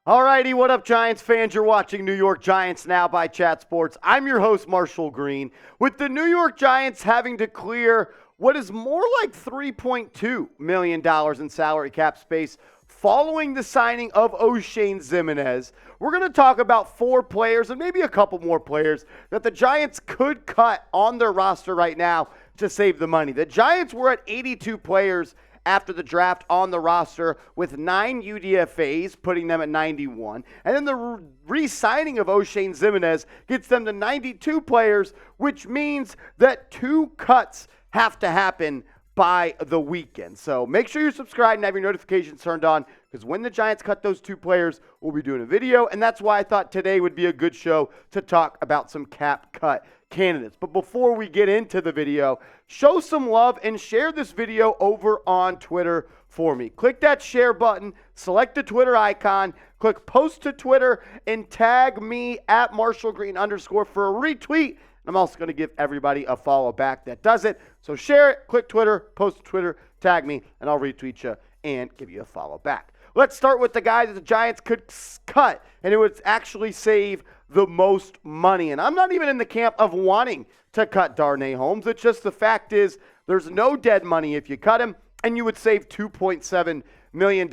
Alrighty, what up, Giants fans? You're watching New York Giants Now by Chat Sports. I'm your host, Marshall Green. With the New York Giants having to clear what is more like $3.2 million in salary cap space following the signing of O'Shane Ximines, we're going to talk about 4 players and maybe a couple more players that the Giants could cut on their roster right now to save the money. The Giants were at 82 players after the draft on the roster with 9 UDFAs, putting them at 91. And then the re-signing of O'Shane Ximines gets them to 92 players, which means that 2 cuts have to happen by the weekend. So make sure you're subscribed and have your notifications turned on, because when the Giants cut those 2 players, we'll be doing a video. And that's why I thought today would be a good show to talk about some cap cut candidates. But before we get into the video, show some love and share this video over on Twitter for me. Click that share button, select the Twitter icon, click post to Twitter, and tag me at @MarshallGreen_ for a retweet. I'm also going to give everybody a follow back that does it. So share it, click Twitter, post to Twitter, tag me, and I'll retweet you and give you a follow back. Let's start with the guy that the Giants could cut, and it would actually save the most money. And I'm not even in the camp of wanting to cut Darnay Holmes. It's just the fact is there's no dead money if you cut him, and you would save $2.7 million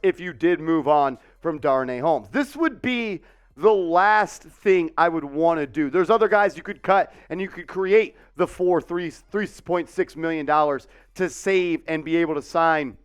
if you did move on from Darnay Holmes. This would be the last thing I would want to do. There's other guys you could cut, and you could create the $3.6 million to save and be able to sign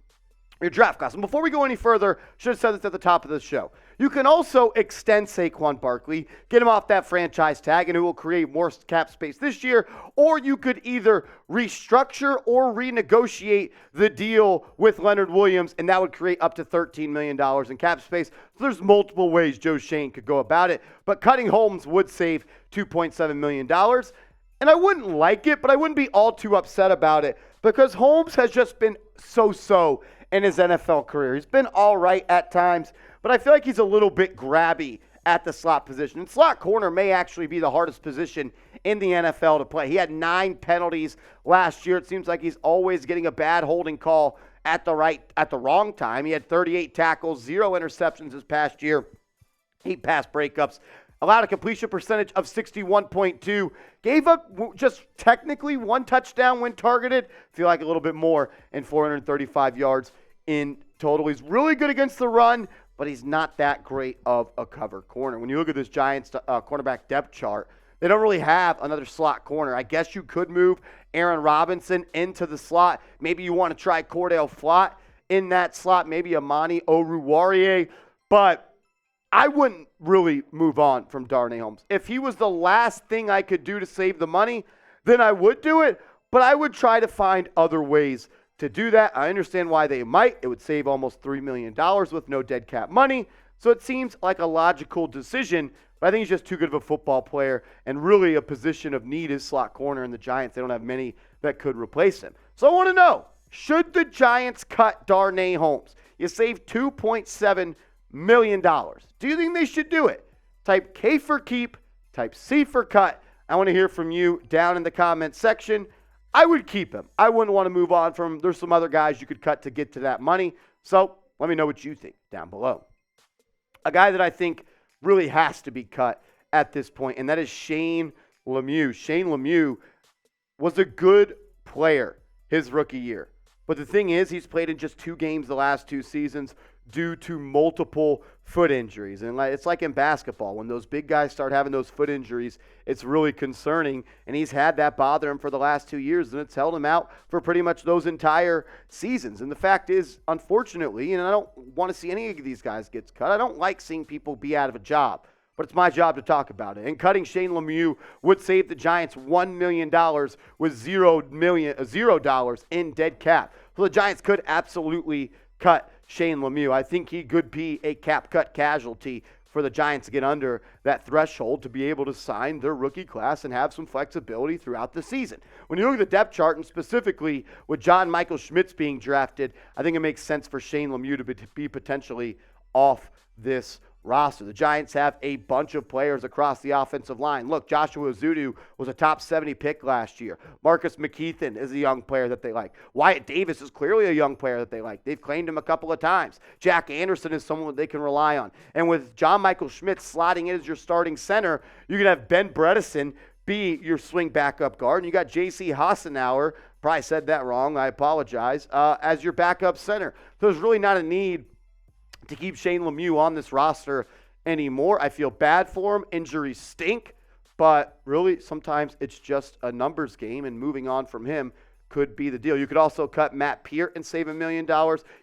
your draft class. And before we go any further, should have said this at the top of the show. You can also extend Saquon Barkley, get him off that franchise tag, and it will create more cap space this year. Or you could either restructure or renegotiate the deal with Leonard Williams, and that would create up to $13 million in cap space. So there's multiple ways Joe Schoen could go about it. But cutting Holmes would save $2.7 million. And I wouldn't like it, but I wouldn't be all too upset about it, because Holmes has just been so-so in his NFL career. He's been all right at times, but I feel like he's a little bit grabby at the slot position. And slot corner may actually be the hardest position in the NFL to play. He had 9 penalties last year. It seems like he's always getting a bad holding call at the wrong time. He had 38 tackles, 0 interceptions this past year, 8 pass breakups, allowed a completion percentage of 61.2, gave up just technically 1 touchdown when targeted, feel like a little bit more, and 435 yards in total. He's really good against the run, but he's not that great of a cover corner. When you look at this Giants cornerback depth chart, they don't really have another slot corner. I guess you could move Aaron Robinson into the slot. Maybe you want to try Cordell Flott in that slot, maybe Amani Oruwariye, but I wouldn't really move on from Darnay Holmes. If he was the last thing I could do to save the money, then I would do it, but I would try to find other ways to do that. I understand why they might. It would save almost $3 million with no dead cap money, so it seems like a logical decision, but I think he's just too good of a football player, and really a position of need is slot corner, and the Giants, they don't have many that could replace him. So I want to know, should the Giants cut Darnay Holmes? You save $2.7 million. Do you think they should do it? Type K for keep, type C for cut. I want to hear from you down in the comment section. I would keep him. I wouldn't want to move on from him. There's some other guys you could cut to get to that money. So let me know what you think down below. A guy that I think really has to be cut at this point, and that is Shane Lemieux. Shane Lemieux was a good player his rookie year. But the thing is, he's played in just 2 games the last 2 seasons due to multiple foot injuries. And it's like in basketball. When those big guys start having those foot injuries, it's really concerning. And he's had that bother him for the last 2 years, and it's held him out for pretty much those entire seasons. And the fact is, unfortunately, and I don't want to see any of these guys get cut. I don't like seeing people be out of a job, but it's my job to talk about it. And cutting Shane Lemieux would save the Giants $1 million with $0 in dead cap. So the Giants could absolutely cut Shane Lemieux. I think he could be a cap cut casualty for the Giants to get under that threshold to be able to sign their rookie class and have some flexibility throughout the season. When you look at the depth chart, and specifically with John Michael Schmitz being drafted, I think it makes sense for Shane Lemieux to be potentially off this roster. The Giants have a bunch of players across the offensive line. Look, Joshua Zudu was a top 70 pick last year. Marcus McKeithen is a young player that they like. Wyatt Davis is clearly a young player that they like. They've claimed him a couple of times. Jack Anderson is someone that they can rely on. And with John Michael Schmitz slotting in as your starting center, you can have Ben Bredesen be your swing backup guard. And you got J.C. Hassenauer, probably said that wrong, I apologize, as your backup center. So there's really not a need to keep Shane Lemieux on this roster anymore. I feel bad for him. Injuries stink, but really sometimes it's just a numbers game, and moving on from him could be the deal. You could also cut Matt Peart and save $1 million.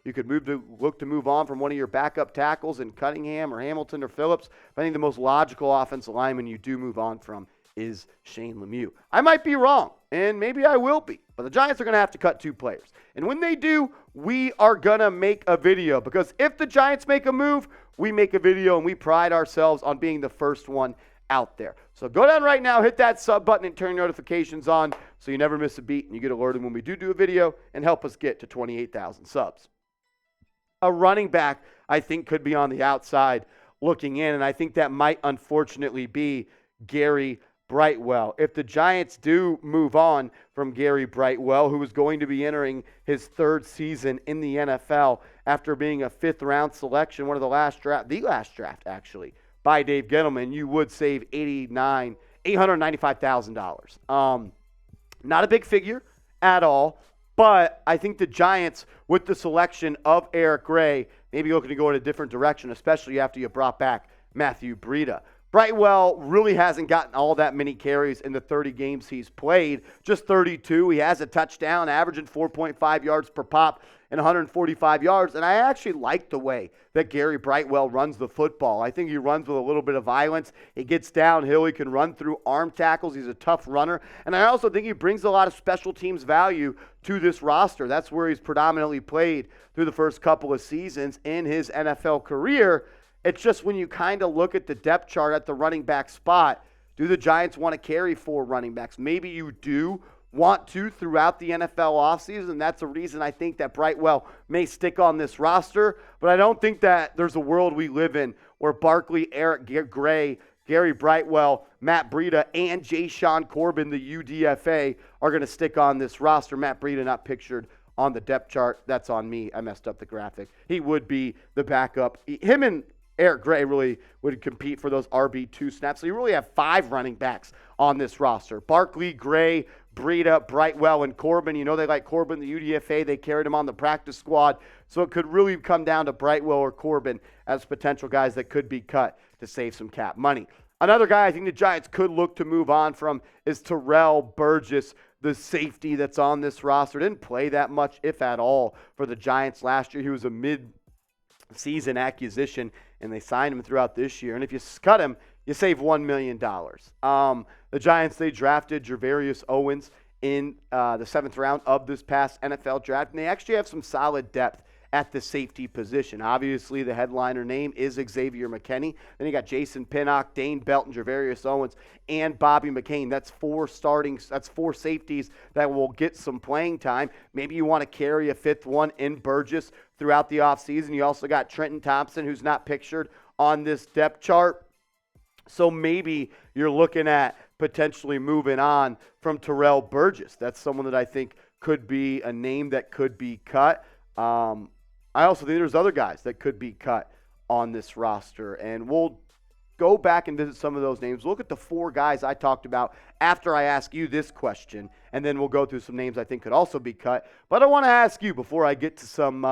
You could look to move on from one of your backup tackles in Cunningham or Hamilton or Phillips. I think the most logical offensive lineman you do move on from is Shane Lemieux. I might be wrong, and maybe I will be, but the Giants are going to have to cut 2 players. And when they do, we are going to make a video, because if the Giants make a move, we make a video, and we pride ourselves on being the first one out there. So go down right now, hit that sub button, and turn notifications on so you never miss a beat and you get alerted when we do a video, and help us get to 28,000 subs. A running back, I think, could be on the outside looking in, and I think that might unfortunately be Gary Brightwell. If the Giants do move on from Gary Brightwell, who is going to be entering his 3rd season in the NFL after being a 5th-round selection, the last draft actually, by Dave Gettleman, you would save $895,000. Not a big figure at all, but I think the Giants, with the selection of Eric Gray, maybe looking to go in a different direction, especially after you brought back Matthew Breida. Brightwell really hasn't gotten all that many carries in the 30 games he's played, just 32. He has a touchdown, averaging 4.5 yards per pop and 145 yards. And I actually like the way that Gary Brightwell runs the football. I think he runs with a little bit of violence. He gets downhill. He can run through arm tackles. He's a tough runner. And I also think he brings a lot of special teams value to this roster. That's where he's predominantly played through the first couple of seasons in his NFL career. It's just when you kind of look at the depth chart at the running back spot, do the Giants want to carry 4 running backs? Maybe you do want to throughout the NFL offseason. That's the reason I think that Brightwell may stick on this roster. But I don't think that there's a world we live in where Barkley, Eric Gray, Gary Brightwell, Matt Breida, and Jashaun Corbin, the UDFA, are going to stick on this roster. Matt Breida not pictured on the depth chart. That's on me. I messed up the graphic. He would be the backup. Him and Eric Gray really would compete for those RB2 snaps. So you really have 5 running backs on this roster. Barkley, Gray, Breida, Brightwell, and Corbin. You know they like Corbin, the UDFA. They carried him on the practice squad. So it could really come down to Brightwell or Corbin as potential guys that could be cut to save some cap money. Another guy I think the Giants could look to move on from is Terrell Burgess, the safety that's on this roster. Didn't play that much, if at all, for the Giants last year. He was a mid-season acquisition, and they signed him throughout this year. And if you cut him, you save $1 million. The Giants, they drafted Gervarius Owens in the 7th round of this past NFL draft, and they actually have some solid depth at the safety position. Obviously, the headliner name is Xavier McKinney. Then you got Jason Pinnock, Dane Belton, Gervarius Owens, and Bobby McCain. That's 4 safeties that will get some playing time. Maybe you want to carry a 5th one in Burgess throughout the offseason. You also got Trenton Thompson, who's not pictured on this depth chart. So maybe you're looking at potentially moving on from Terrell Burgess. That's someone that I think could be a name that could be cut. I also think there's other guys that could be cut on this roster, and we'll go back and visit some of those names. Look at the 4 guys I talked about after I ask you this question, and then we'll go through some names I think could also be cut. But I want to ask you, before I get to some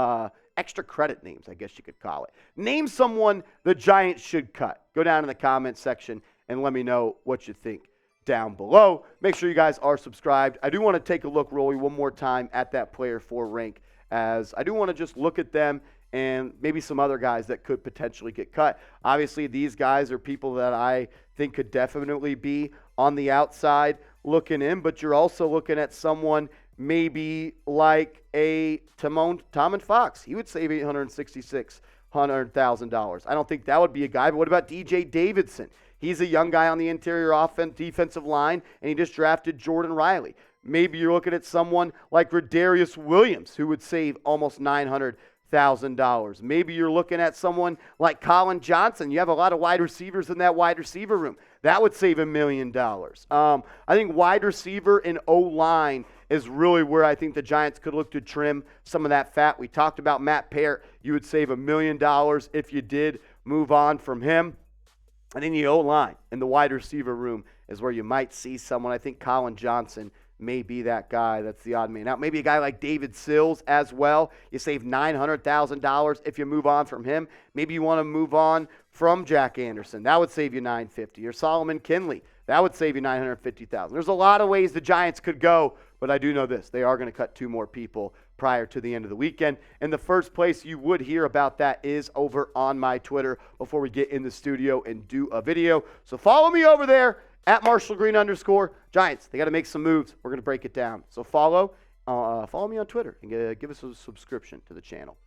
extra credit names, I guess you could call it, name someone the Giants should cut. Go down in the comments section and let me know what you think down below. Make sure you guys are subscribed. I do want to take a look, Rolly, one more time at that player 4 rank, as I do want to just look at them and maybe some other guys that could potentially get cut. Obviously, these guys are people that I think could definitely be on the outside looking in, but you're also looking at someone maybe like a Tomon Fox. He would save $866,000. I don't think that would be a guy, but what about DJ Davidson? He's a young guy on the interior defensive line, and he just drafted Jordan Riley. Maybe you're looking at someone like Rodarius Williams, who would save almost $900,000. $100,000. Maybe you're looking at someone like Colin Johnson. You have a lot of wide receivers in that wide receiver room. That would save $1 million. I think wide receiver and O-line is really where I think the Giants could look to trim some of that fat. We talked about Matt Peart. You would save $1 million if you did move on from him. And in the O-line and the wide receiver room is where you might see someone. I think Colin Johnson may be that guy that's the odd man out. Maybe a guy like David Sills as well. You save $900,000 if you move on from him. Maybe you want to move on from Jack Anderson. That would save you $950,000. Or Solomon Kinley. That would save you $950,000. There's a lot of ways the Giants could go, but I do know this. They are going to cut 2 more people prior to the end of the weekend. And the first place you would hear about that is over on my Twitter before we get in the studio and do a video. So follow me over there at @MarshallGreen_. Giants, they got to make some moves. We're going to break it down. So follow me on Twitter and give us a subscription to the channel.